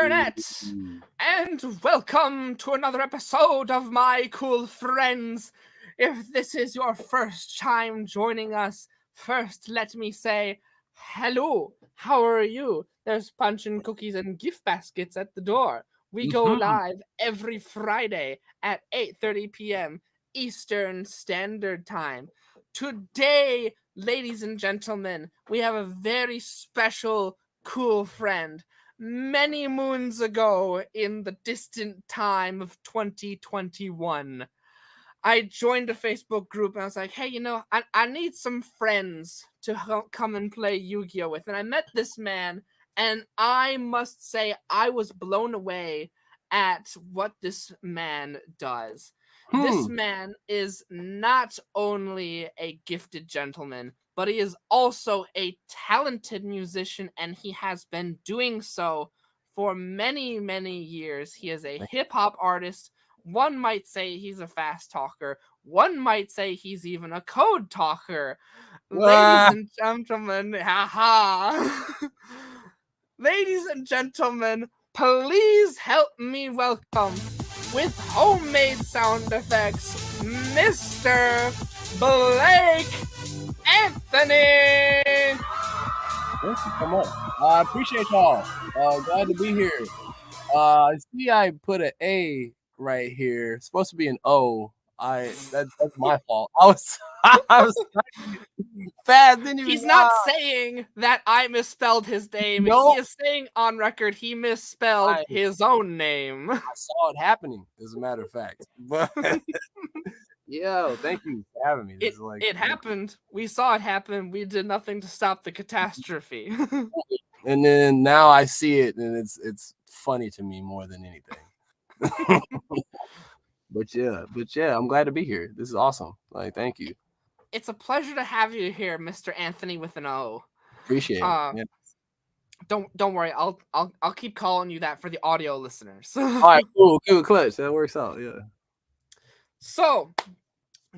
Internet, and welcome to another episode of My Cool Friends. If this is your first time joining us, first let me say hello. How are you? There's punch and cookies and gift baskets at the door. We go live every Friday at 8:30 p.m. Eastern Standard Time. Today, ladies and gentlemen, we have a very special cool friend. Many moons ago, in the distant time of 2021, I joined a Facebook group and I was like, hey, I need some friends to come and play Yu-Gi-Oh! With. And I met this man, and I must say I was blown away at what this man does. This man is not only a gifted gentleman, but he is also a talented musician, and he has been doing so for many, many years. He is a hip-hop artist. One might say he's a fast talker. One might say he's even a code talker. Ladies and gentlemen, ladies and gentlemen, please help me welcome, with homemade sound effects, Mr. Blake Anthony! Thanks for coming on. I appreciate y'all. Glad to be here. See, I put an A right here. It's supposed to be an O. That's my fault. I was fast. He's not saying that I misspelled his name. No. He is saying on record he misspelled his own name. I saw it happening, as a matter of fact. But yeah, thank you for having me. It happened. We saw it happen. We did nothing to stop the catastrophe. And then now I see it, and it's funny to me more than anything. But yeah, I'm glad to be here. This is awesome. Thank you. It's a pleasure to have you here, Mr. Anthony with an O. Appreciate it. Yeah. Don't worry. I'll keep calling you that for the audio listeners. All right, cool, clutch. That works out. Yeah. So,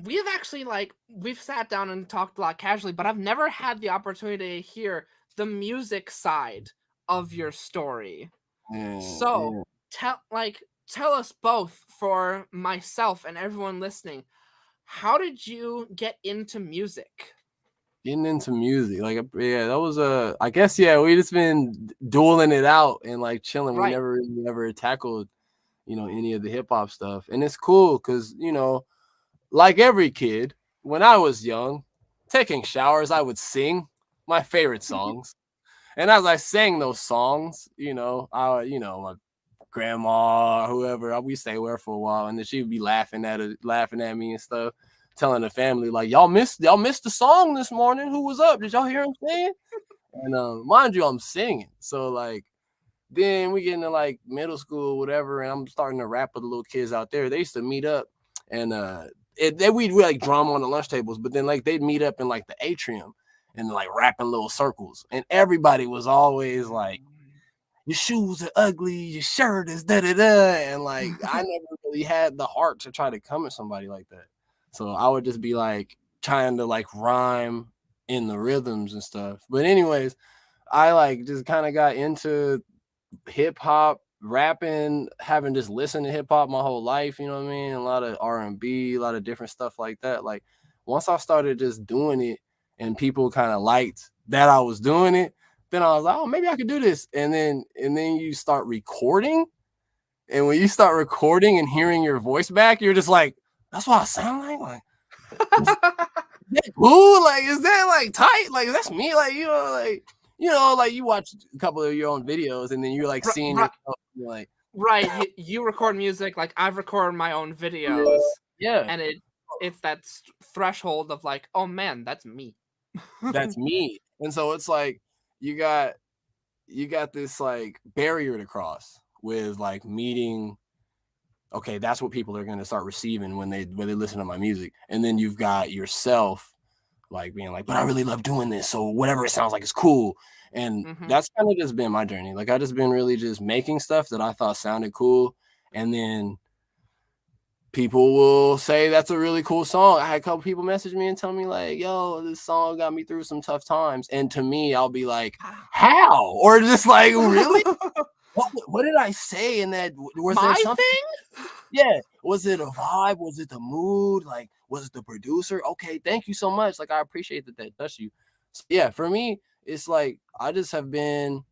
we've actually we've sat down and talked a lot casually, but I've never had the opportunity to hear the music side of your story. So, tell us both, for myself and everyone listening, how did you get into music? Getting into music, that was I guess we just been dueling it out and chilling. Right. We never really ever tackled, any of the hip hop stuff, and it's cool because like every kid, when I was young, taking showers, I would sing my favorite songs, and as I sang those songs, my grandma, whoever, we stay with her for a while, and then she would be laughing at me and stuff, telling the family y'all missed the song this morning. Who was up? Did y'all hear him singing? And mind you, I'm singing. So then we get into middle school, whatever, and I'm starting to rap with the little kids out there. They used to meet up, and we'd drum on the lunch tables, but then they'd meet up in the atrium and rapping little circles, and everybody was always your shoes are ugly, your shirt is da-da-da. And I never really had the heart to try to come at somebody like that. So I would just be trying to rhyme in the rhythms and stuff. But anyways, I just kind of got into hip hop, rapping, having just listened to hip hop my whole life, you know what I mean? A lot of R&B, a lot of different stuff like that. Once I started just doing it and people kind of liked that I was doing it, then I was like, oh, maybe I could do this. And then you start recording. And when you start recording and hearing your voice back, you're just that's what I sound like. Is that cool? Is that tight? That's me? You watch a couple of your own videos and then you're seeing yourself. Right. You record music. I've recorded my own videos. Yeah. And it's that threshold of oh man, that's me. That's me. And so it's you got this barrier to cross with meeting. Okay, that's what people are going to start receiving when they listen to my music. And then you've got yourself being but I really love doing this, so whatever it sounds like is cool. And that's kind of just been my journey. I just been really just making stuff that I thought sounded cool, and then people will say that's a really cool song. I had a couple people message me and tell me yo, this song got me through some tough times. And to me, I'll be how? Or just really? what did I say in that? Was there My something? thing? Yeah. Was it a vibe? Was it the mood? Like, was it the producer? Okay, thank you so much. Like, I appreciate that touched you. So, yeah, for me, it's like I just have been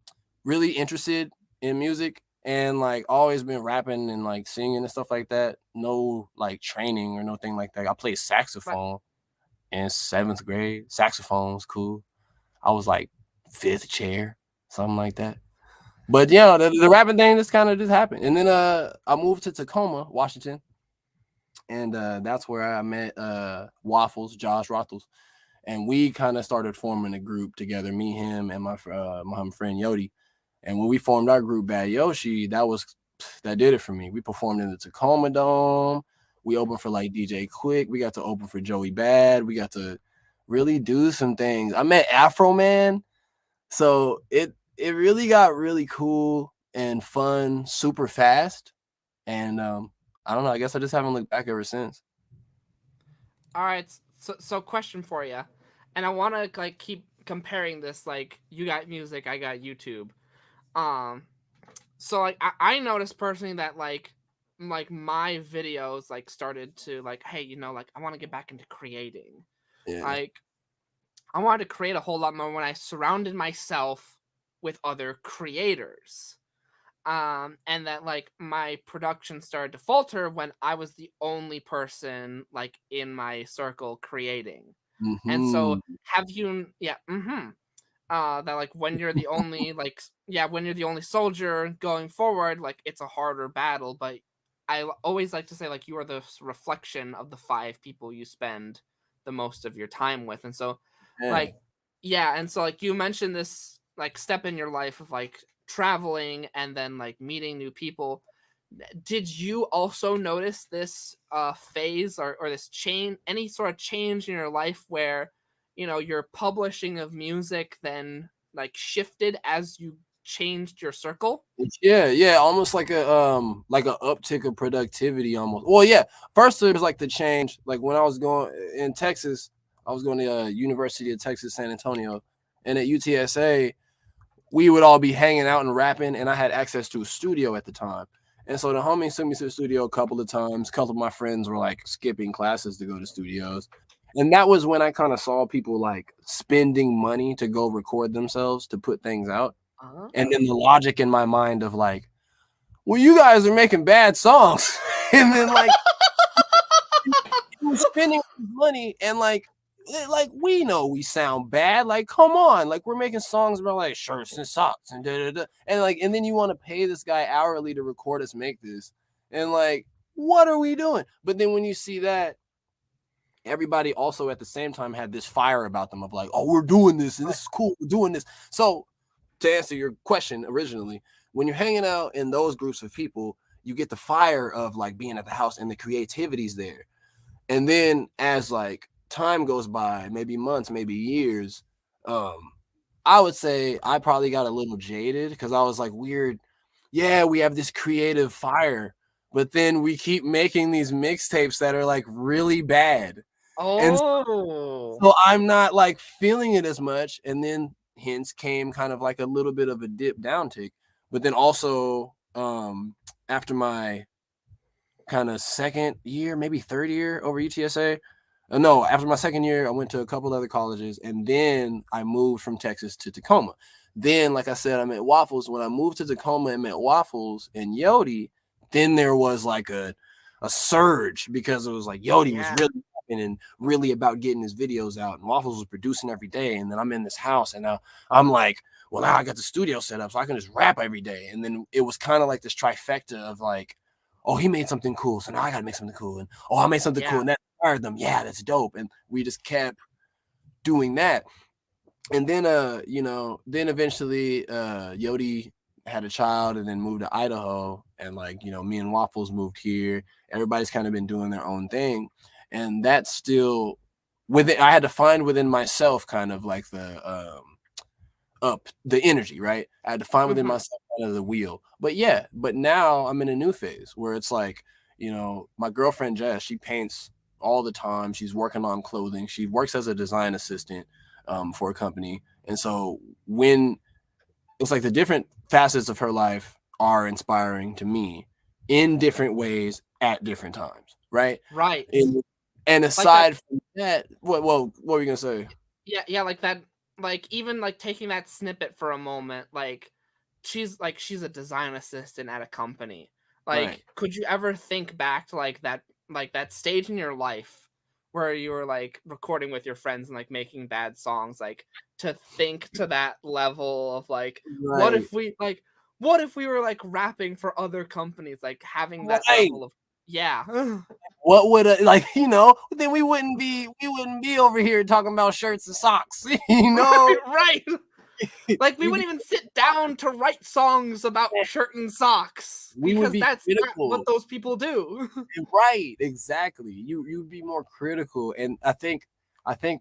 really interested in music and like always been rapping and like singing and stuff like that. No like training or nothing like that. I played Right. saxophone in 7th grade. Saxophone's cool. I was like 5th chair, something like that. But yeah, the rapping thing just kind of just happened. And then I moved to Tacoma, Washington. And that's where I met Waffles, Josh Rothels. And we kind of started forming a group together, me, him, and my friend Yodi. And when we formed our group, Bad Yoshi, that did it for me. We performed in the Tacoma Dome. We opened for like DJ Quick. We got to open for Joey Bad. We got to really do some things. I met Afro Man. So it really got really cool and fun super fast. And I don't know. I guess I just haven't looked back ever since. All right. So question for you, and I want to like keep comparing this. Like, you got music, I got YouTube. Um, so like I noticed personally that like my videos like started to like, hey, like I want to get back into creating. Yeah. Like, I wanted to create a whole lot more when I surrounded myself with other creators. And that like my production started to falter when I was the only person like in my circle creating. And so Mm-hmm. have you yeah, that like when you're the only when you're the only soldier going forward, like it's a harder battle, but always like to say like you are the reflection of the 5 people you spend the most of your time with. And so Yeah. like and so like you mentioned this like step in your life of like traveling and then like meeting new people. Did you also notice this phase or this change, any sort of change in your life where your publishing of music then like shifted as you changed your circle? Yeah, almost like a uptick of productivity almost. Well, yeah. First it was like the change, like when I was going in Texas, I was going to University of Texas, San Antonio, and at UTSA, we would all be hanging out and rapping, and I had access to a studio at the time. And so the homies took me to the studio a couple of times. A couple of my friends were like skipping classes to go to studios. And that was when I kind of saw people like spending money to go record themselves to put things out. And then the logic in my mind of like, well, you guys are making bad songs. And then like you spending money and like we know we sound bad. Like, come on, like we're making songs about like shirts and socks and and like, and then you want to pay this guy hourly to record us make this, and like, what are we doing? But then when you see that, everybody also at the same time had this fire about them of like, oh, we're doing this and this is cool, we're doing this. So to answer your question originally, when you're hanging out in those groups of people, you get the fire of like being at the house and the creativity's there. And then as like time goes by, maybe months, maybe years, I would say I probably got a little jaded because I was like, weird. Yeah, we have this creative fire, but then we keep making these mixtapes that are like really bad. And Oh. so I'm not like feeling it as much. And then hence came kind of like a little bit of a dip down tick. But then also after my kind of second year, maybe third year over UTSA. No, after my second year, I went to a couple other colleges, and then I moved from Texas to Tacoma. Then, like I said, I met Waffles. When I moved to Tacoma and met Waffles and Yodi, then there was like a surge because it was like Yodi was Yeah. really and really about getting his videos out, and Waffles was producing every day. And then I'm in this house, and now I'm like, well, now I got the studio set up, so I can just rap every day. And then it was kind of like this trifecta of like, oh, he made something cool, so now I gotta make something cool. And oh, I made something cool, and that inspired them. Yeah, that's dope. And we just kept doing that. And then then eventually Yodi had a child and then moved to Idaho. And like, me and Waffles moved here. Everybody's kind of been doing their own thing. And that's still within, I had to find within myself kind of like the energy, right? I had to find within myself kind of the wheel. But now I'm in a new phase where it's like, my girlfriend Jess, she paints all the time. She's working on clothing. She works as a design assistant for a company. And so when it's like the different facets of her life are inspiring to me in different ways at different times, right? Right. And Like that. aside from that, what were you gonna say? Yeah, like that. Like even like taking that snippet for a moment, like she's a design assistant at a company. Right. Like, could you ever think back to like that stage in your life where you were like recording with your friends and like making bad songs, like to think to that level of like Right. what if we were like rapping for other companies, like having that Right. level of yeah. What would like then we wouldn't be over here talking about shirts and socks, Right. Like, we We'd be wouldn't even sit down to write songs about shirt and socks we would because be that's not what critical. those people do. Right, exactly. You'd be more critical, and I think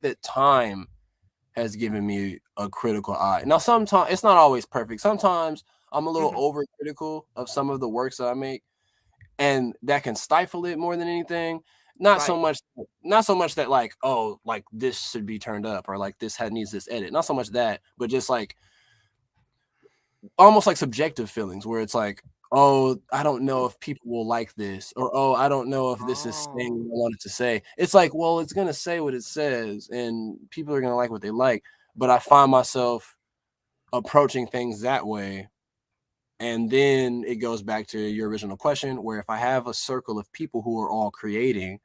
that time has given me a critical eye. Now, sometimes it's not always perfect. Sometimes I'm a little Mhm. overcritical of some of the works that I make, and that can stifle it more than anything. Not so Right. much, not so much that like, oh, like this should be turned up or like this had needs this edit. Not so much that, but just like almost like subjective feelings where it's like, oh, I don't know if people will like this, or oh, I don't know if this is saying Oh. what I wanted to say. It's like, well, it's gonna say what it says, and people are gonna like what they like. But I find myself approaching things that way. And then it goes back to your original question, where if I have a circle of people who are all creating,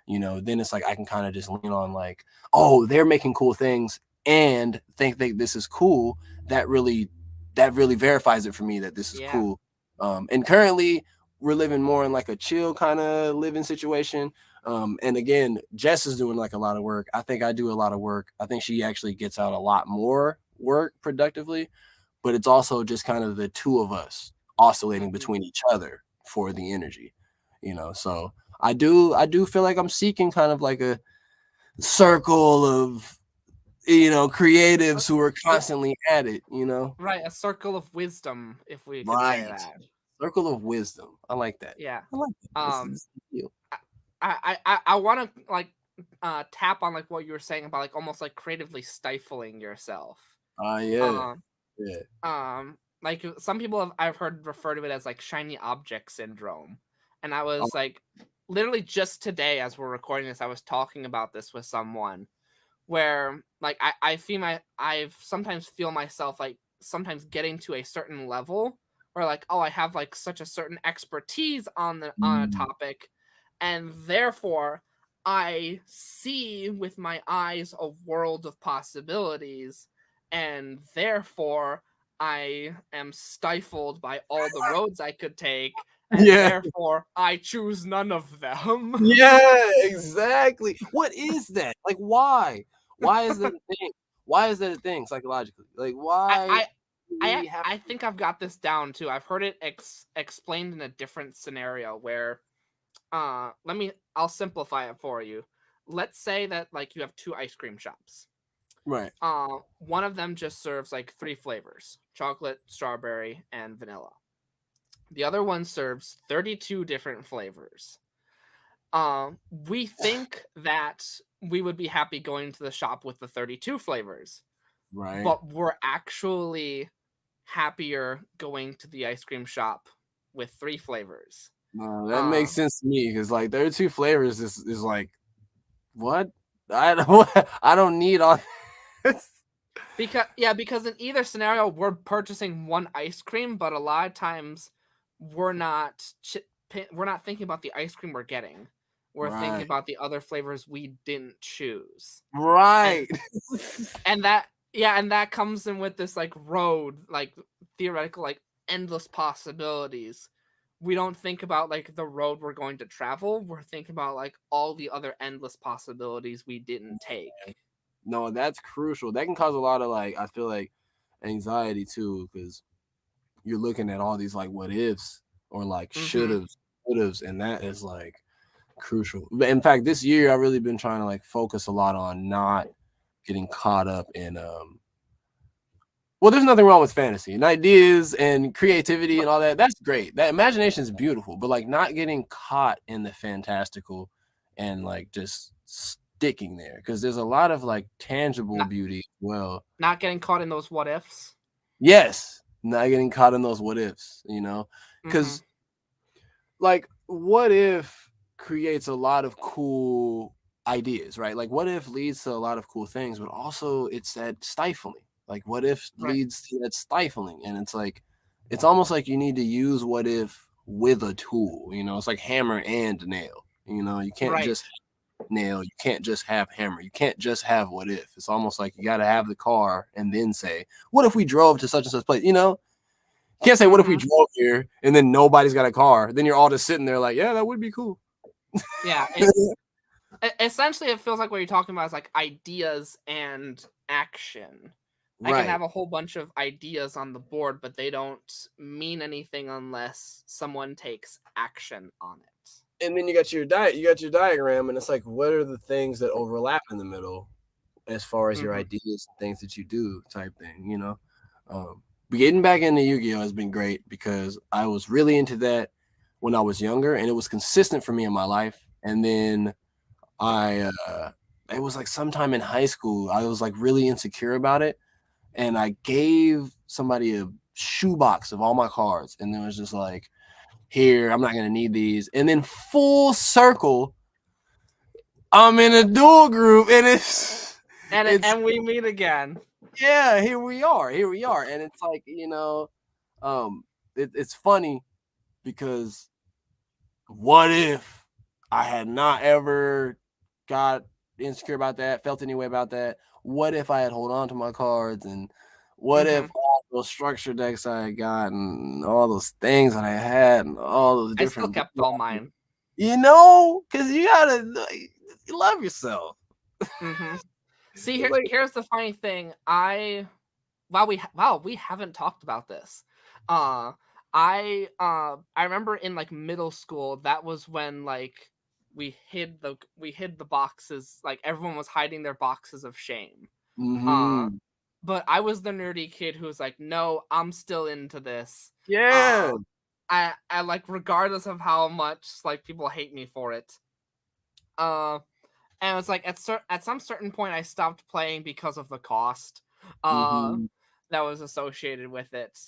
then it's like I can kind of just lean on like, oh, they're making cool things and think that this is cool. That really verifies it for me that this is Yeah. cool. And currently we're living more in like a chill kind of living situation. And again, Jess is doing like a lot of work. I think I do a lot of work. I think she actually gets out a lot more work productively, but it's also just kind of the two of us oscillating Mhm. between each other for the energy. So I do feel like I'm seeking kind of like a circle of Uh, creatives who are uh, constantly at it. right, a circle of wisdom, if we could say Right. that. Circle of wisdom. I like that. Yeah. I like that. This Um, is you. I wanna, like, tap on, like, what you were saying about, like, almost, like, creatively stifling yourself. Yeah. Um Yeah. like some people I've heard refer to it as like shiny object syndrome. And I Oh, was like literally just today as we're recording this, I was talking about this with someone where like I've sometimes feel myself like sometimes getting to a certain level where like, oh, I have like such a certain expertise on a mm, topic, and therefore I see with my eyes a world of possibilities, and therefore I am stifled by all the roads I could take, and yeah. therefore I choose none of them. Yeah, exactly. What is that? Like, why? Why is that a thing? Why is that a thing psychologically? Like, I why I do I we have I think I've got this down too. I've heard it explained in a different scenario where I'll simplify it for you. Let's say that like you have two ice cream shops. right? One of them just serves like three flavors: chocolate, strawberry, and vanilla. The other one serves 32 different flavors. We think that we would be happy going to the shop with the 32 flavors, Right. but we're actually happier going to the ice cream shop with three flavors. No, that makes Um, sense to me because like there are two flavors is like what? I don't I don't need all this. because in either scenario we're purchasing one ice cream, but a lot of times we're not we're not thinking about the ice cream we're getting. We're thinking Right. about the other flavors we didn't choose. And Right. and that yeah, and that comes in with this like road, like theoretical, like endless possibilities. We don't think about like the road we're going to travel. We're thinking about like all the other endless possibilities we didn't take. No, that's crucial. That can cause a lot of like I feel like anxiety too because you're looking at all these like what ifs or like Mm-hmm. should haves, and that is like crucial. But in fact, this year I've really been trying to like focus a lot on not getting caught up in well, there's nothing wrong with fantasy and ideas and creativity and all that. That's great. That imagination is beautiful, but like not getting caught in the fantastical and like just sticking there because there's a lot of like tangible Not beauty as well. not getting caught in those what ifs. Yes, not getting caught in those what ifs, you know, Mm-hmm. because like what if creates a lot of cool ideas, right? Like what if leads to a lot of cool things, but also it's that stifling. Like what if Right. leads to that stifling, and it's like it's almost like you need to use what if with a tool, you know. It's like hammer and nail, you know. You can't Right. just nail, you can't just have hammer, you can't just have what if. It's almost like you got to have the car and then say, what if we drove to such and such place, you know. You can't say, what if we Mm-hmm. drove here and then nobody's got a car? Then you're all just sitting there like, yeah, that would be cool. Yeah. Essentially, it feels like what you're talking about is like ideas and action. I can Right. have a whole bunch of ideas on the board, but they don't mean anything unless someone takes action on it. And then you got your diagram, and it's like, what are the things that overlap in the middle as far as your Mm-hmm. ideas and things that you do type thing, you know. But getting back into Yu-Gi-Oh has been great because I was really into that when I was younger, and it was consistent for me in my life. And then I it was like sometime in high school, I was like really insecure about it, and I gave somebody a shoebox of all my cards, and it was just like, here, I'm not gonna need these. And then full circle, I'm in a dual group, and it's And we meet again. yeah, here we are, and it's like, you know, it's funny because what if I had not ever got insecure about that, felt any way about that? What if I had hold on to my cards, and what Mm-hmm. if all those structure decks I had got and all those things that I had and all those I still different, kept all mine. you know, because you gotta you love yourself. Mm-hmm. See, Like, here's the funny thing. We haven't talked about this. Uh, I remember in like middle school, that was when like we hid the boxes. Like everyone was hiding their boxes of shame. Uh, mm-hmm. but I was the nerdy kid who was like, no, I'm still into this. Yeah. Uh, I like regardless of how much like people hate me for it. Uh, and it's like at some certain point I stopped playing because of the cost Mm-hmm. that was associated with it.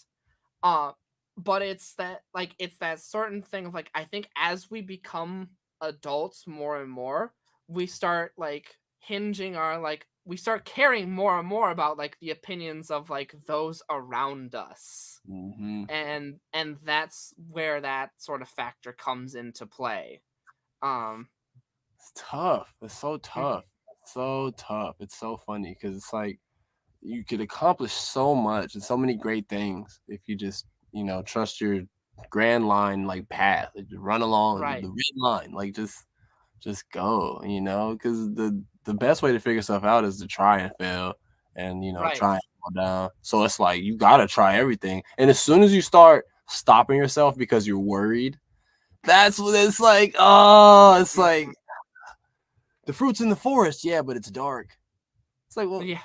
Uh, but it's that certain thing of like, I think as we become adults more and more, we start like hinging our like we start caring more and more about like the opinions of like those around us. Mm-hmm. And that's where that sort of factor comes into play. Um It's tough. It's so mhm, tough. It's so tough. It's so funny because it's like you could accomplish so much and so many great things if you just, you know, trust your grand line like path. Like, just run along right, the red line. Like just go, you know, because the best way to figure stuff out is to try and fail and, you know, right. try and fall down. So it's like you gotta try everything. And as soon as you start stopping yourself because you're worried, that's what it's like. Oh, it's like Mhm. the fruit's in the forest, yeah, but it's dark. It's like, well, Yeah.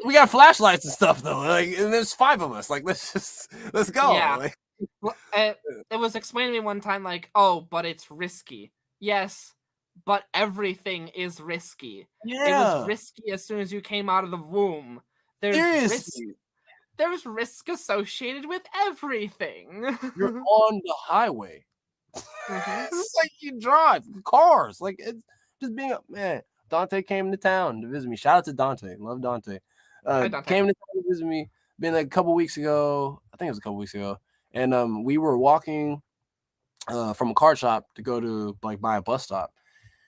we got flashlights and stuff though. Like, and there's 5 of us. Like, let's go. Yeah. Like, Well, it was explained to me one time, like, oh, but it's risky. Yes, but everything is risky. It was yeah, risky as soon as you came out of the womb. There's risk. seriously, There's risk associated with everything. you're on the highway. hmm It's like you drive cars. Like, it's just being a man. Dante came to town to visit me. Shout out to Dante. Love Dante. Hi, Dante. Came to town to visit me. Been like a couple weeks ago. I think it was a couple weeks ago. And we were walking from a car shop to go to like buy a bus stop,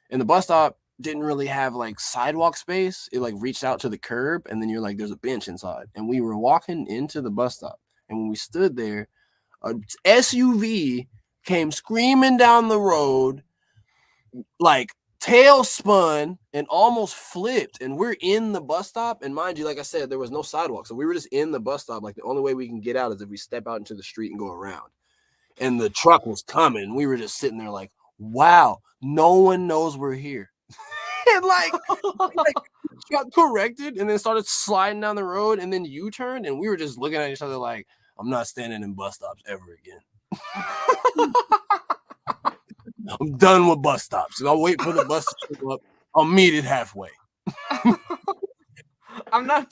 and the bus stop didn't really have like sidewalk space. It like reached out to the curb, and then you're like, there's a bench inside. And we were walking into the bus stop, and when we stood there, a SUV came screaming down the road, like tail spun and almost flipped. And we're in the bus stop, and mind you, like I said, there was no sidewalk, so we were just in the bus stop. Like the only way we can get out is if we step out into the street and go around. And the truck was coming. We were just sitting there like, wow, no one knows we're here. And like got corrected and then started sliding down the road, and then U-turned, and we were just looking at each other like, I'm not standing in bus stops ever again. I'm done with bus stops. And I'll wait for the bus to show up. I'll meet it halfway. I'm not.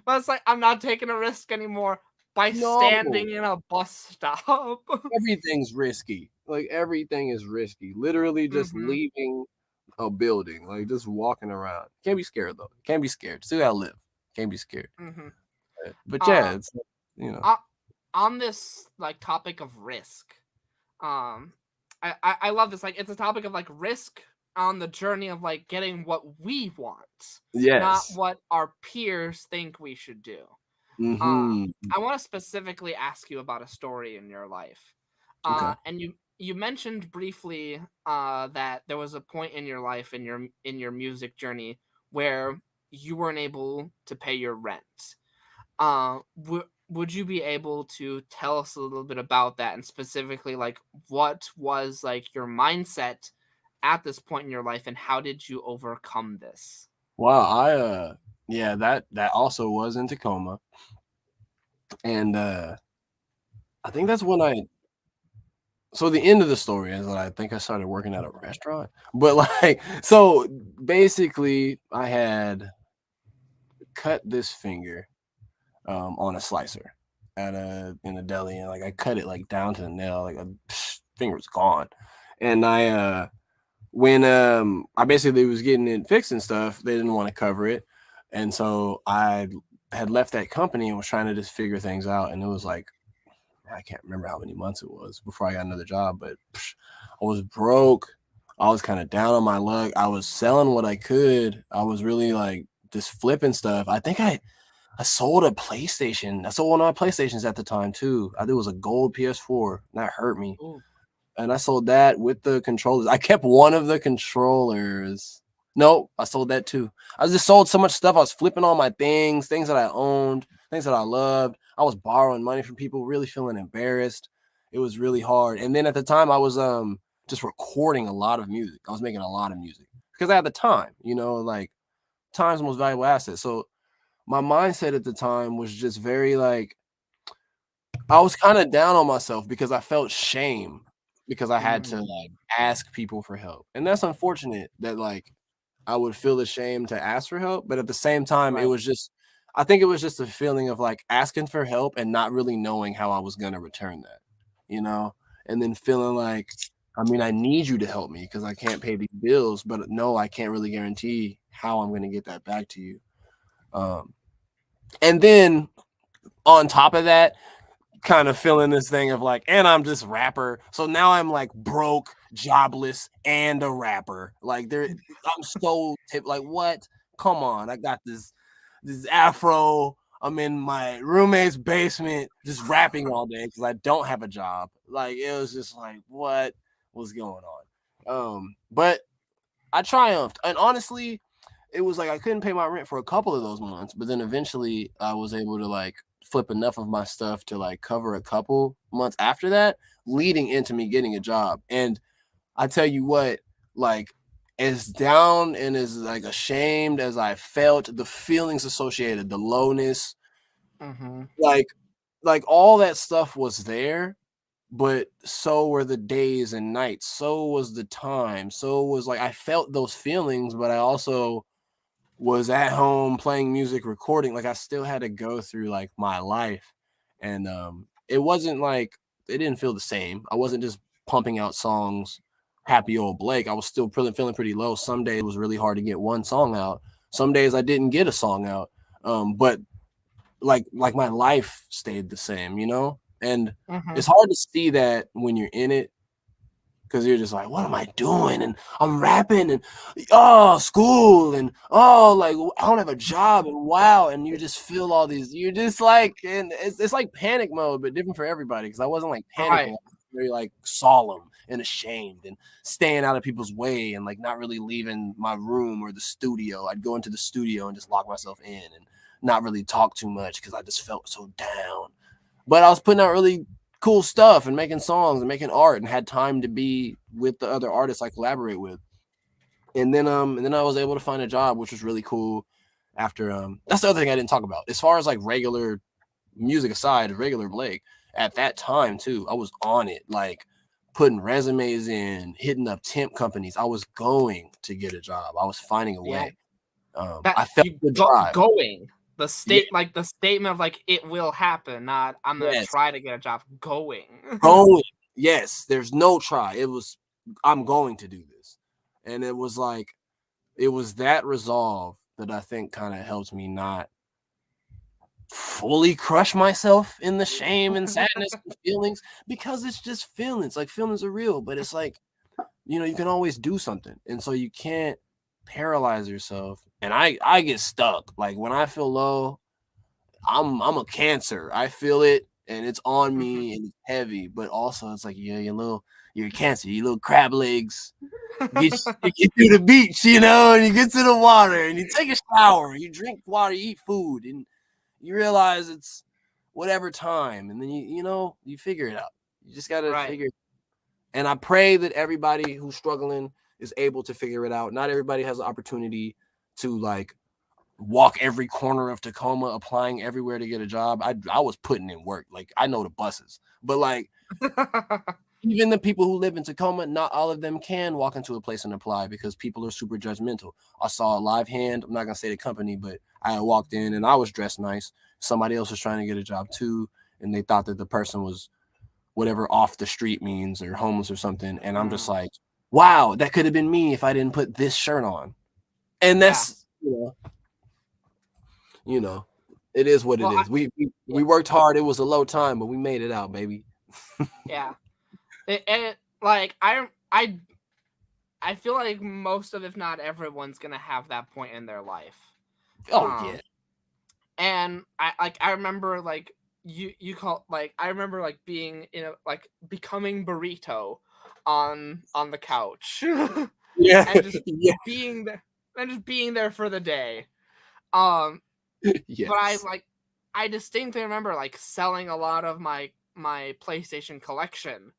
But it's like I'm not taking a risk anymore. by No, standing in a bus stop. everything's risky. Like everything is risky. Literally just Mm-hmm. leaving a building, like just walking around. Can't be scared though. Can't be scared. Still gotta live. Can't be scared. Mm-hmm. But yeah, Uh, it's you know. uh, on this like topic of risk, um, I love this. Like, it's a topic of like risk on the journey of like getting what we want, not Yes. what our peers think we should do. Mm-hmm. I want to specifically ask you about a story in your life. Okay. And you mentioned briefly that there was a point in your life in your music journey where you weren't able to pay your rent. Would you be able to tell us a little bit about that, and specifically like what was like your mindset at this point in your life, and how did you overcome this? Wow, yeah, that also was in Tacoma. And I think that's when I so the end of the story is that I think I started working at a restaurant. But like so basically I had cut this finger on a slicer at a in a deli, and like I cut it like down to the nail, like a finger was gone. And I when I basically was getting it fixed and stuff, they didn't want to cover it. And so I had left that company and was trying to just figure things out. And it was like I can't remember how many months it was before I got another job, but I was broke. I was kind of down on my luck. I was selling what I could. I was really like just flipping stuff. I think I sold a PlayStation. I sold one of my PlayStations at the time too. I think it was a gold PS4. And that hurt me. Oh, And I sold that with the controllers. I kept one of the controllers. No, I sold that too. I just sold so much stuff. I was flipping all my things that I owned, things that I loved. I was borrowing money from people, really feeling embarrassed. It was really hard. And then at the time I was just recording a lot of music. I was making a lot of music because I had the time, like time's the most valuable asset. So my mindset at the time was just very like I was kind of down on myself because I felt shame because I had to mm, like ask people for help. And that's unfortunate that like I would feel ashamed to ask for help, but at the same time it right. was just I think it was just a feeling of like asking for help and not really knowing how I was going to return that, you know? And then feeling like I mean I need you to help me because I can't pay these bills, but no, I can't really guarantee how I'm going to get that back to you. Um and then on top of that, kind of feeling this thing of like, and I'm just rapper. So now I'm like broke, jobless, and a rapper. Like I'm so like what? Come on, I got this afro. I'm in my roommate's basement just rapping all day because I don't have a job. Like it was just like what was going on? But I triumphed, and honestly, it was like I couldn't pay my rent for a couple of those months, but then eventually I was able to like flip enough of my stuff to like cover a couple months after that, leading into me getting a job. And I tell you what, like as down and as like ashamed as I felt, the feelings associated, the lowness, Mm-hmm. like like all that stuff was there, but so were the days and nights. So was the time. So was like I felt those feelings, but I also was at home playing music, recording. Like I still had to go through like my life. And it wasn't like it didn't feel the same. I wasn't just pumping out songs, happy old Blake. I was still feeling pretty low. Some days it was really hard to get one song out. Some days I didn't get a song out. But like my life stayed the same, And Mm-hmm. it's hard to see that when you're in it because you're just like, what am I doing? And I'm rapping and school and like I don't have a job and wow, and you just feel all these. You're just like, and it's like panic mode, but different for everybody. Because I wasn't like panicking, Right. I was very like solemn and ashamed and staying out of people's way and like not really leaving my room or the studio. I'd go into the studio and just lock myself in and not really talk too much because I just felt so down. But I was putting out really cool stuff and making songs and making art and had time to be with the other artists I collaborate with. And then I was able to find a job, which was really cool after that's the other thing I didn't talk about. As far as like regular music aside, regular Blake, at that time too, I was on it, like putting resumes in, hitting up temp companies. I was going to get a job. I was finding a Yeah. way. That I felt you the drive. going. the statement of like it will happen, not I'm gonna Yes. try to get a job. Going. Yes, there's no try. It was I'm going to do this. And it was like it was that resolve that I think kind of helps me not fully crush myself in the shame and sadness and feelings, because it's just feelings. Like feelings are real, but it's like, you can always do something. And so you can't paralyze yourself. And I get stuck. Like when I feel low, I'm a Cancer. I feel it and it's on me and it's heavy, but also it's like, yeah, you're a Cancer, you little crab legs. You get to the beach, and you get to the water and you take a shower, you drink water, you eat food, and you realize it's whatever time, and then you figure it out. You just gotta Right. figure it out. And I pray that everybody who's struggling is able to figure it out. Not everybody has the opportunity to like walk every corner of Tacoma, applying everywhere to get a job. I was putting in work. Like I know the buses, but like even the people who live in Tacoma, not all of them can walk into a place and apply because people are super judgmental. I saw a live hand. I'm not going to say the company, but I had walked in and I was dressed nice. Somebody else was trying to get a job too, and they thought that the person was whatever off the street means or homeless or something. And I'm just like, wow, that could have been me if I didn't put this shirt on. And that's, it is what it is. We worked hard. It was a low time, but we made it out, baby. Yeah. Like I feel like most of, if not everyone's gonna have that point in their life. Yeah. And I remember like you call like I remember like being like becoming burrito on the couch. Yeah. And just being there for the day. Yes. But I distinctly remember like selling a lot of my PlayStation collection.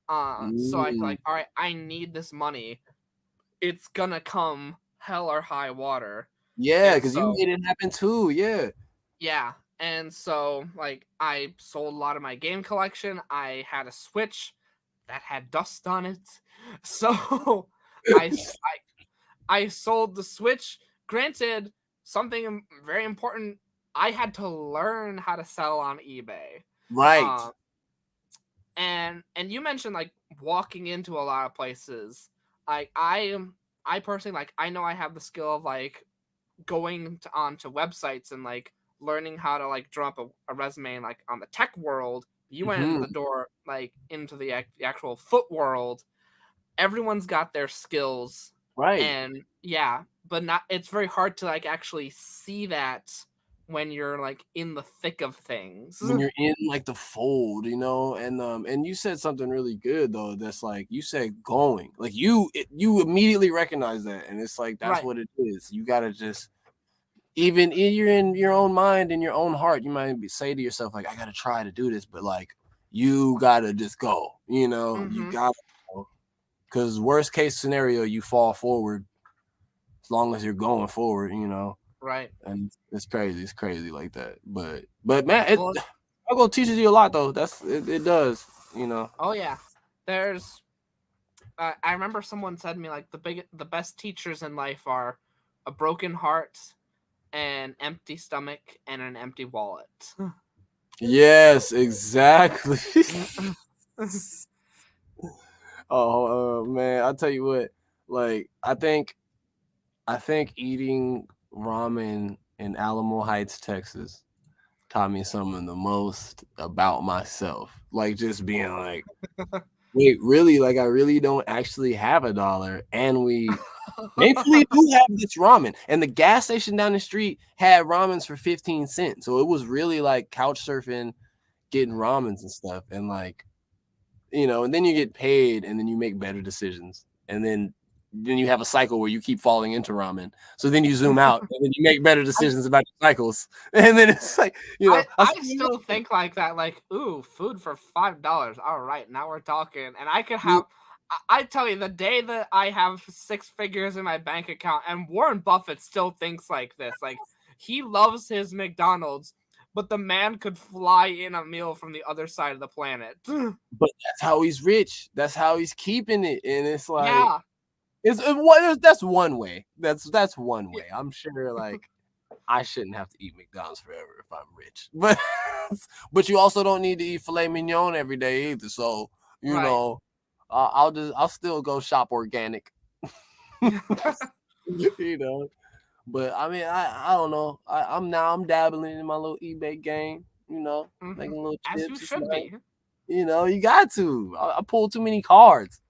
So I like, all right, I need this money. It's gonna come hell or high water. Yeah, because you made it happen too. Yeah. Yeah. And so like I sold a lot of my game collection. I had a Switch that had dust on it. So I sold the Switch. Granted, something very important, I had to learn how to sell on eBay. Right. And you mentioned like walking into a lot of places. Like I personally, like I know I have the skill of like going onto websites and like learning how to like draw up a resume and like on the tech world. You went in the door like into the actual foot world. Everyone's got their skills, right? And but not. It's very hard to like actually see that when you're like in the thick of things. When you're in like the fold, and you said something really good though. That's like you said going, like you immediately recognize that, and it's like that's what it is. You gotta just even you're in your own mind, in your own heart, you might say to yourself like, I gotta try to do this, but like you gotta just go. You gotta go, because worst case scenario, you fall forward. As long as you're going forward, Right. And it's crazy. It's crazy like that. But man, struggle teaches you a lot though. It does, Oh yeah. There's I remember someone said to me like the best teachers in life are a broken heart, an empty stomach, and an empty wallet. Yes, exactly. Oh man, I'll tell you what, like I think eating ramen in Alamo Heights, Texas taught me something the most about myself. Like just being like, wait, really? Like I really don't actually have $1, and we thankfully do have this ramen. And the gas station down the street had ramens for 15 cents. So it was really like couch surfing, getting ramens and stuff. And like, and then you get paid and then you make better decisions. And then you have a cycle where you keep falling into ramen. So then you zoom out and then you make better decisions about your cycles. And then it's like, I still think like that, like, ooh, food for $5. All right, now we're talking. And I could have, I tell you, the day that I have 6 figures in my bank account, and Warren Buffett still thinks like this, like he loves his McDonald's, but the man could fly in a meal from the other side of the planet. But that's how he's rich. That's how he's keeping it. And it's like, yeah. That's one way. That's one way. I'm sure like I shouldn't have to eat McDonald's forever if I'm rich. But you also don't need to eat filet mignon every day either. So, you Right. know, I'll still go shop organic. You know. But I mean, I don't know. I'm dabbling in my little eBay game, making little As you chips. It's should nice. be. You got to. I pulled too many cards.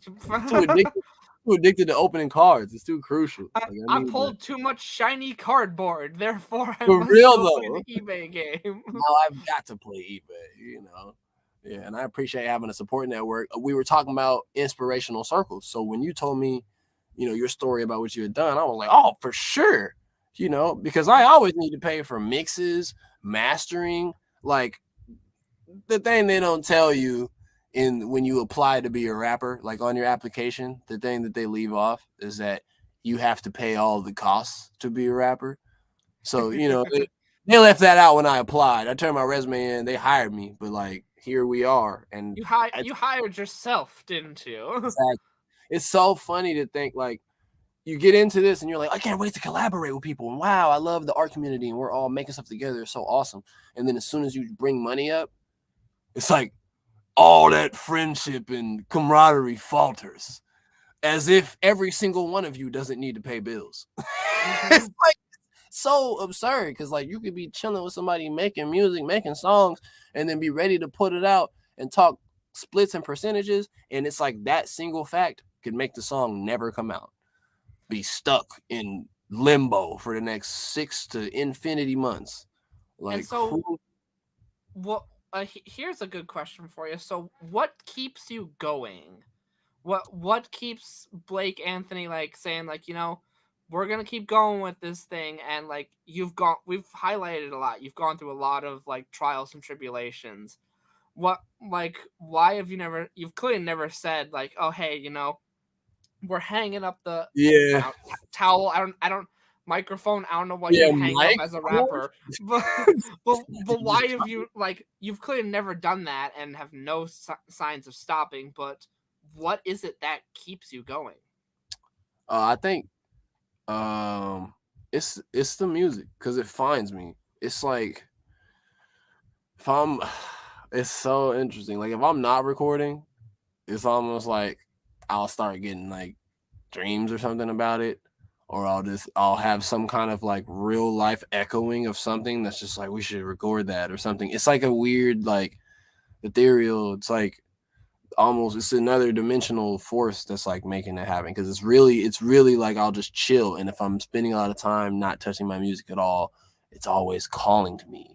Too addicted. Too addicted to opening cards. It's too crucial. Like I I need to. pulled too much shiny cardboard, therefore I For must real go play though. the eBay game. Now I've got to play eBay. Yeah, and I appreciate having a support network. We were talking about inspirational circles. So when you told me, your story about what you had done, I was like, oh, for sure. Because I always need to pay for mixes, mastering, like the thing they don't tell you when you apply to be a rapper, like on your application, the thing that they leave off is that you have to pay all the costs to be a rapper. So, they left that out when I applied. I turned my resume in, they hired me, but like here we are. And You hired yourself, didn't you? it's so funny to think like you get into this and you're like, I can't wait to collaborate with people. And wow, I love the art community and we're all making stuff together. It's so awesome. And then as soon as you bring money up, it's like all that friendship and camaraderie falters as if every single one of you doesn't need to pay bills. It's like so absurd because like you could be chilling with somebody making music, making songs, and then be ready to put it out and talk splits and percentages. And it's like that single fact could make the song never come out. Be stuck in limbo for the next 6 to infinity months. Like, And so, what? Here's a good question for you. So, what keeps you going? What keeps Blake Anthony like saying like we're gonna keep going with this thing, and like we've highlighted a lot. You've gone through a lot of like trials and tribulations. What like why have you've clearly never said like, oh hey, we're hanging up the yeah, towel. I don't microphone. I don't know what yeah, you hang up Mike. as a rapper, but but why have you you've clearly never done that and have no signs of stopping. But what is it that keeps you going? I think it's the music because it finds me. It's like if I'm, it's so interesting. Like if I'm not recording, it's almost like I'll start getting like dreams or something about it, or I'll have some kind of like real life echoing of something that's just like we should record that or something. It's like a weird like ethereal. It's like almost it's another dimensional force that's like making it happen because it's really like I'll just chill, and if I'm spending a lot of time not touching my music at all, it's always calling to me.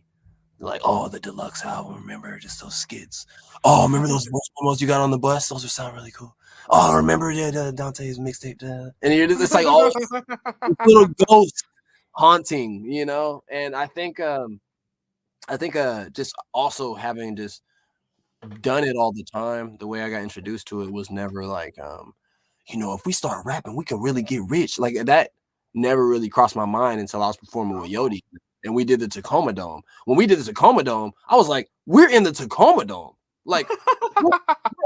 Like, oh, the deluxe album. Remember just those skits. Oh, remember those promos you got on the bus? Those would sound really cool. Oh, remember Dante's mixtape. And it's like all little ghosts haunting, And I think just also having just done it all the time, the way I got introduced to it was never like, if we start rapping, we can really get rich. Like that never really crossed my mind until I was performing with Yodi and we did the Tacoma Dome. When we did the Tacoma Dome, I was like, we're in the Tacoma Dome. Like we're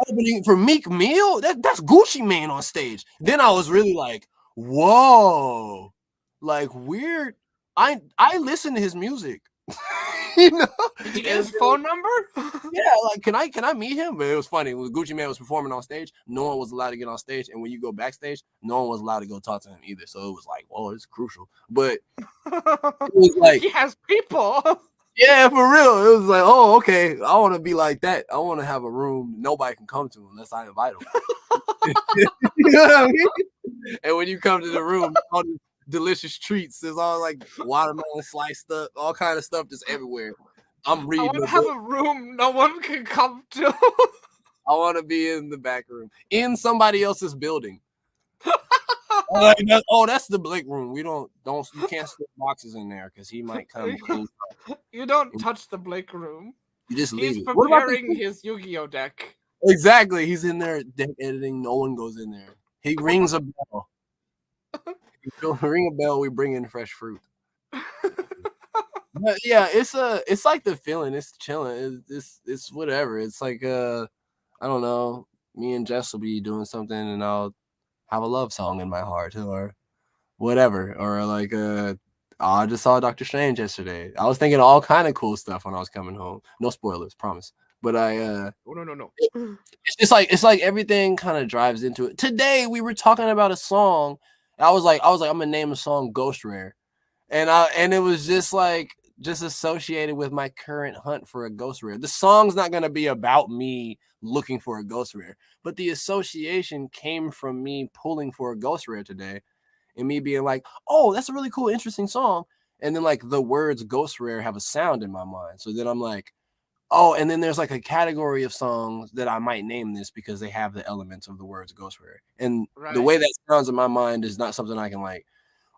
opening for Meek Mill. That's Gucci Mane on stage. Then I was really like, whoa, like weird. I listen to his music. you know, Did you get his phone number? yeah, like can I meet him? But it was funny. When Gucci Mane was performing on stage, no one was allowed to get on stage, and when you go backstage, no one was allowed to go talk to him either. So it was like, whoa, it's crucial. But it was like, he has people. yeah, for real. It was like, oh, okay. I want to be like that. I want to have a room nobody can come to unless I invite them. You know what I mean? And when you come to the room, all these delicious treats. There's all like watermelon sliced up, all kind of stuff just everywhere. I'm reading. I want to have a room no one can come to. I want to be in the back room in somebody else's building. That's the Blake room. You can't stick boxes in there because he might come. You don't touch the Blake room. You just leave He's it. preparing his Yu-Gi-Oh deck. Exactly. He's in there deck editing. No one goes in there. He rings a bell. Ring a bell. We bring in fresh fruit. But yeah, it's like the feeling. It's chilling. It's whatever. It's like I don't know. Me and Jess will be doing something, and I'll have a love song in my heart, or whatever, or like I just saw Doctor Strange yesterday. I was thinking all kind of cool stuff when I was coming home. No spoilers, promise. But Oh, no. it's like everything kind of drives into it. Today we were talking about a song. I was like, I'm gonna name a song Ghost Rare. And it was just like just associated with my current hunt for a ghost rare. The song's not gonna be about me looking for a ghost rare, but the association came from me pulling for a ghost rare today and me being like, oh, that's a really cool, interesting song. And then like the words ghost rare have a sound in my mind. So then I'm like, oh, and then there's like a category of songs that I might name this because they have the elements of the words ghost rare. And the Right. way that sounds in my mind is not something I can like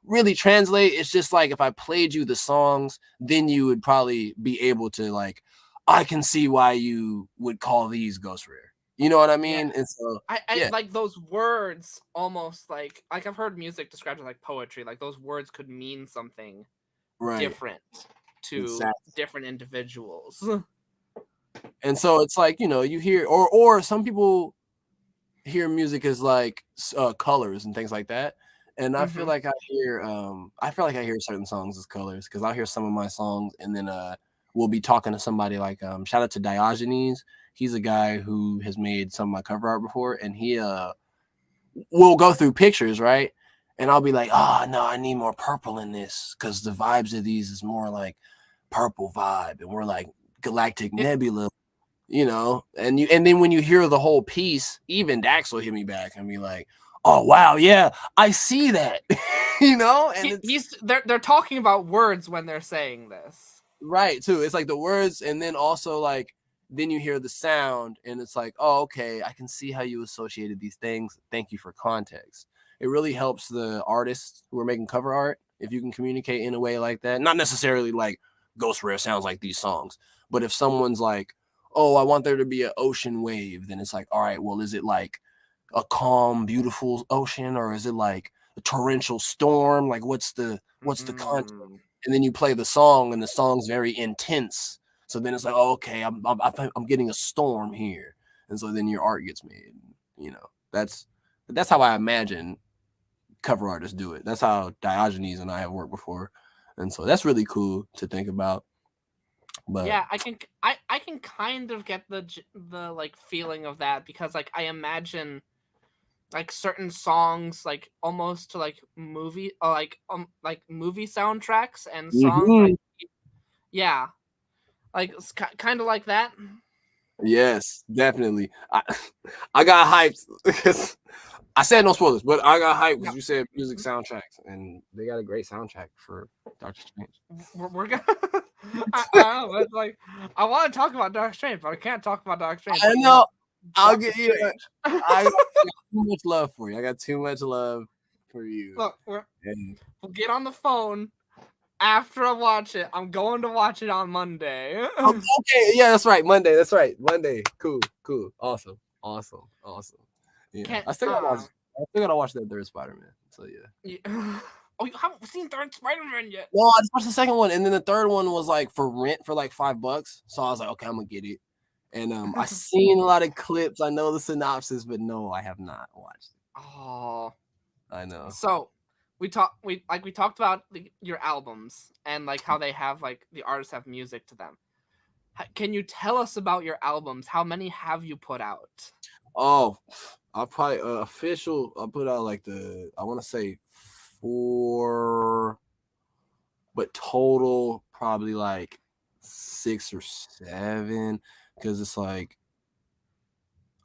really translate. It's just like if I played you the songs, then you would probably be able to like, I can see why you would call these ghost rare. You know what I Yeah. mean? And so I yeah, like those words almost like I've heard music described as like poetry. Like those words could mean something right. different to Exactly. different individuals. And so it's like, you know, you hear or some people hear music as like colors and things like that. And I feel Mm-hmm. like I feel like I hear certain songs as colors because I'll hear some of my songs and then we'll be talking to somebody like shout out to Diogenes. He's a guy who has made some of my cover art before, and he we'll go through pictures, right? And I'll be like, oh no, I need more purple in this because the vibes of these is more like purple vibe, and we're like galactic It, nebula, you know. And then when you hear the whole piece, even Dax will hit me back and be like, oh wow, yeah, I see that. You know. And it's they're talking about words when they're saying this. right too. It's like the words, and then also like then you hear the sound, and it's like, oh, okay, I can see how you associated these things. Thank you for context. It really helps the artists who are making cover art if you can communicate in a way like that. Not necessarily like Ghost Rare sounds like these songs, but if someone's like, oh, I want there to be an ocean wave, then it's like, all right, well, is it like a calm, beautiful ocean, or is it like a torrential storm? Like, what's the context? Mm. And then you play the song, and the song's very intense. So then it's like, oh, okay, I'm getting a storm here, and so then your art gets made. You know, that's how I imagine cover artists do it. That's how Diogenes and I have worked before, and so that's really cool to think about. But Yeah, I can kind of get the like feeling of that because like I imagine like certain songs like almost to like like movie soundtracks and songs like mhm, yeah, like it's kind of like that. yes, definitely. I got hyped because I said no spoilers, but I got hyped No, because you said music soundtracks, and they got a great soundtrack for Doctor Strange. we're gonna. I don't know. It's like I want to talk about Dark Strange, but I can't talk about Dark Strange I know. without I'll Doctor get you. Strange. I got too much love for you. I got too much love for you. Look, And we'll get on the phone after I watch it. I'm going to watch it on Monday. okay, yeah, that's right. Monday. That's right. Monday. Cool. Cool. Awesome. Awesome. Awesome. Yeah, Can't. I still gotta watch that third Spider-Man. So yeah. Oh, you haven't seen Third Spider-Man yet? No, I just watched the second one, and then the third one was like for rent for like $5. So I was like, okay, I'm gonna get it. And I seen a lot of clips. I know the synopsis, but no, I have not watched it. Oh, I know. so we talked about your albums and like how they have like the artists have music to them. Can you tell us about your albums? How many have you put out? Oh, I'll probably official. I'll put out like I want to say 4, but total probably like 6 or 7, because it's like,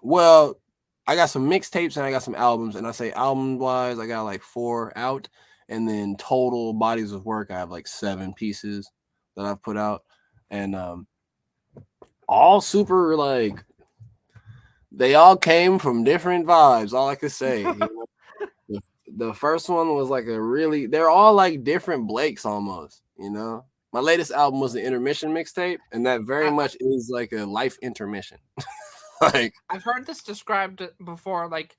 well, I got some mixtapes and I got some albums, and I say album wise, I got like 4 out, and then total bodies of work, I have like 7 pieces that I've put out, and all super like they all came from different vibes. All I could say. You know? The first one was like they're all like different Blakes almost, you know. My latest album was the intermission mixtape, and that very I, much is like a life intermission. Like, I've heard this described before. Like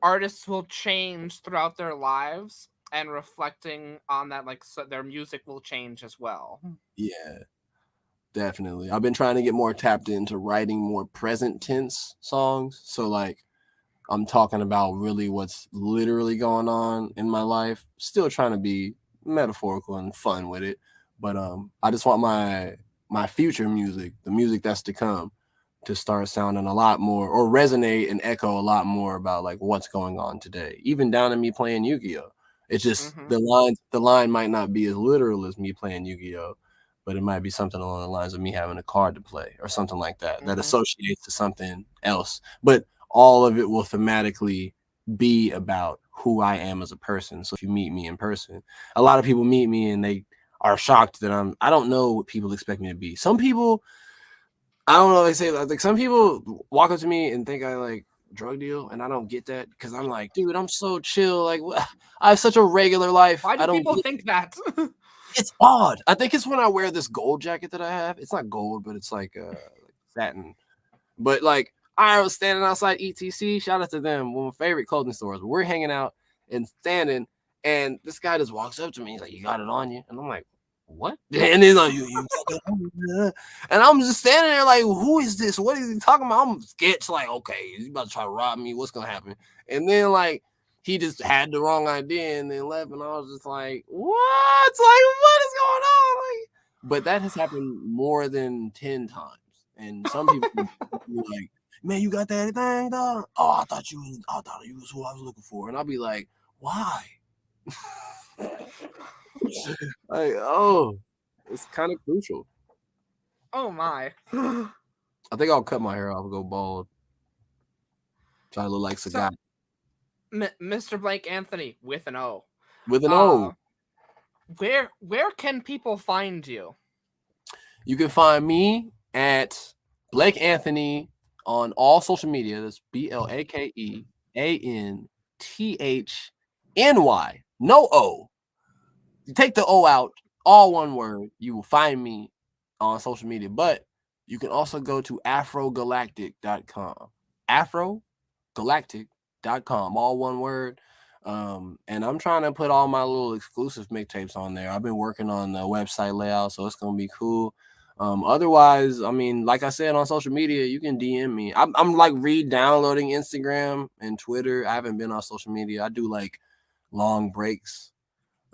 artists will change throughout their lives, and reflecting on that, like so their music will change as well. yeah, definitely. I've been trying to get more tapped into writing more present tense songs. So like I'm talking about really what's literally going on in my life. Still trying to be metaphorical and fun with it. But I just want my future music, the music that's to come, to start sounding a lot more or resonate and echo a lot more about like what's going on today. Even down to me playing Yu-Gi-Oh! It's just Mm-hmm. the line might not be as literal as me playing Yu-Gi-Oh! But it might be something along the lines of me having a card to play or something like that that Mm-hmm. associates to something else. But all of it will thematically be about who I am as a person. So if you meet me in person, a lot of people meet me and they are shocked that I don't know what people expect me to be. Some people, I don't know, they say like some people walk up to me and think I like drug deal, and I don't get that because I'm like, dude, I'm so chill. Like I have such a regular life. Why I do don't people get think that? it's odd. I think it's when I wear this gold jacket that I have. It's not gold, but it's like satin. But like I was standing outside ETC, shout out to them, one of my favorite clothing stores. But we're hanging out and standing, and this guy just walks up to me. He's like, "You got it on you?" And I'm like, "What?" And he's like, "You got it on you?" And I'm just standing there like, "Who is this? What is he talking about?" I'm sketched like, "Okay, he's about to try to rob me. What's gonna happen?" And then like he just had the wrong idea and then left, and I was just like, "What? Like, what is going on?" Like, but that has happened more than 10 times, and some people be like, "Man, you got that thing, dog? Oh, I thought you was who I was looking for." And I'll be like, "Why?" Like, oh, it's kind of crucial. Oh my. I think I'll cut my hair off, go bald, try to look like So, Sagat Mr. Blake Anthony with an O. with an Uh, O. where can people find you? You can find me at Blake Anthony on all social media. That's BlakeAnthny. No O. You take the O out, all one word. You will find me on social media. But you can also go to afrogalactic.com. Afrogalactic.com, all one word. And I'm trying to put all my little exclusive mixtapes on there. I've been working on the website layout, so it's gonna be cool. Otherwise, I mean, like I said on social media, you can DM me. I'm like re-downloading Instagram and Twitter. I haven't been on social media. I do like long breaks.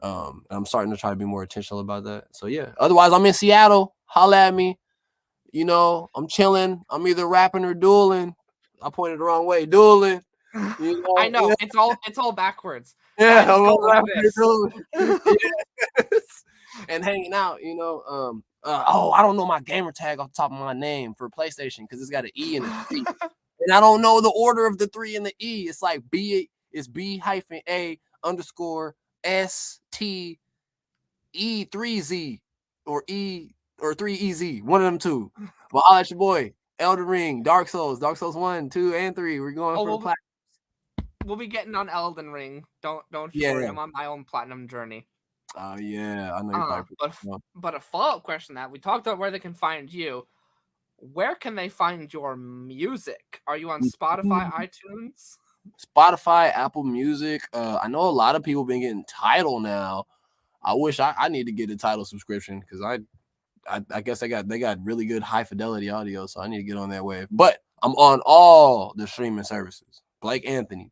I'm starting to try to be more intentional about that. So yeah. Otherwise, I'm in Seattle. Holla at me. You know, I'm chilling. I'm either rapping or dueling. I pointed the wrong way. Dueling. You I know, know it's all backwards. yeah, Guys, I'm go all like rapping or this. dueling. Yes. And hanging out. You know, oh, I don't know my gamer tag off the top of my name for PlayStation because it's got an E and a 3. And I don't know the order of the 3 and the E. It's like B-A__STE3Z or E or 3EZ. One of them two. But I'll let your boy. Elden Ring, Dark Souls 1, 2, and 3. We're going Oh, for the platinum. we'll be getting on Elden Ring. Don't you Yeah, worry. yeah. I'm on my own platinum journey. Oh yeah. I know you're probably But a follow up question that we talked about where they can find you. Where can they find your music? Are you on Spotify, iTunes? Spotify, Apple Music. I know a lot of people been getting Tidal now. I wish I need to get a Tidal subscription because I guess they got really good high fidelity audio, so I need to get on that wave. But I'm on all the streaming services. Blake Anthony.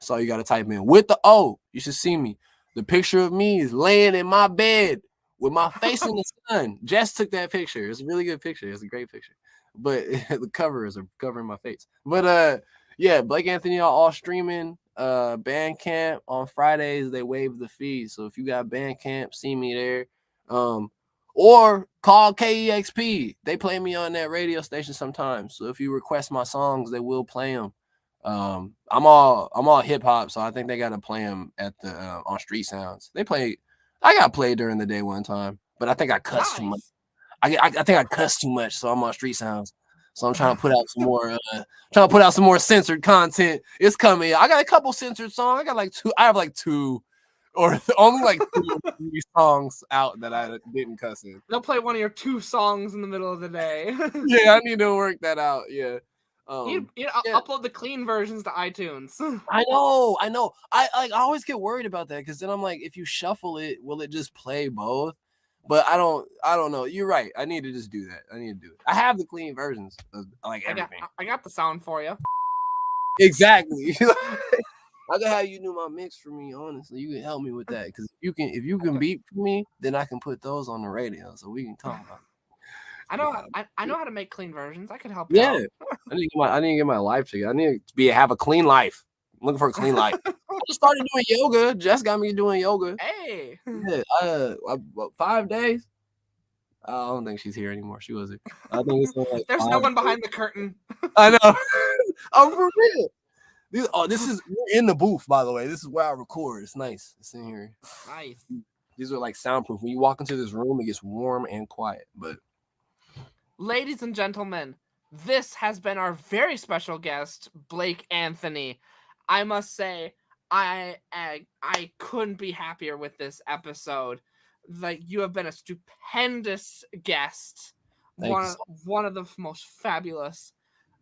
So you got to type in with the O. You should see me. The picture of me is laying in my bed with my face in the sun. Jess took that picture. It's a really good picture. It's a great picture. But the covers are covering my face. But yeah, Blake Anthony on all streaming. Bandcamp on Fridays they waive the fee. So if you got Bandcamp, see me there. Or call KEXP. They play me on that radio station sometimes. So if you request my songs, they will play them. I'm all hip hop, so I think they gotta play them at the on Street Sounds. I got played during the day one time, but I think I cussed too much. Nice. I think I cussed too much, so I'm on Street Sounds. So I'm trying to put out some more censored content. It's coming. I got a couple censored songs. I got like two. I have like two, or only like 2 or 3 songs out that I didn't cuss in. They'll play one of your 2 songs in the middle of the day. Yeah, I need to work that out. Yeah. You Yeah. upload the clean versions to iTunes. I know. I always get worried about that because then I'm like, if you shuffle it, will it just play both? But I don't know. You're right. I need to just do that. I need to do it. I have the clean versions of like everything. I got the sound for you. Exactly. I can have you do my mix for me. Honestly, you can help me with that because if you can beat for me, then I can put those on the radio so we can talk about it. I know how to make clean versions. I could help you Yeah, out. I need to get my life together. I need to have a clean life. I'm looking for a clean life. I just started doing yoga. Jess got me doing yoga. Hey. Yeah, 5 days. I don't think she's here anymore. She wasn't. I think it's like There's 5 no one days. behind the curtain. I know. Oh, for real. We're in the booth, by the way. This is where I record. It's nice. It's in here. Nice. These are like soundproof. When you walk into this room, it gets warm and quiet. But Ladies and gentlemen, this has been our very special guest, Blake Anthony. I must say, I couldn't be happier with this episode. Like, you have been a stupendous guest. Thank you. One of the most fabulous.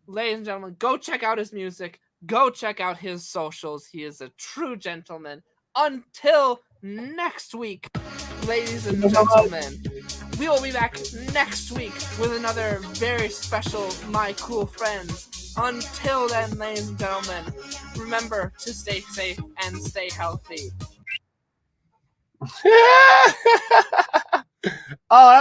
Ladies and gentlemen, go check out his music. Go check out his socials. He is a true gentleman. Until next week, ladies and gentlemen, we will be back next week with another very special My Cool Friends. Until then, ladies and gentlemen, remember to stay safe and stay healthy. Oh,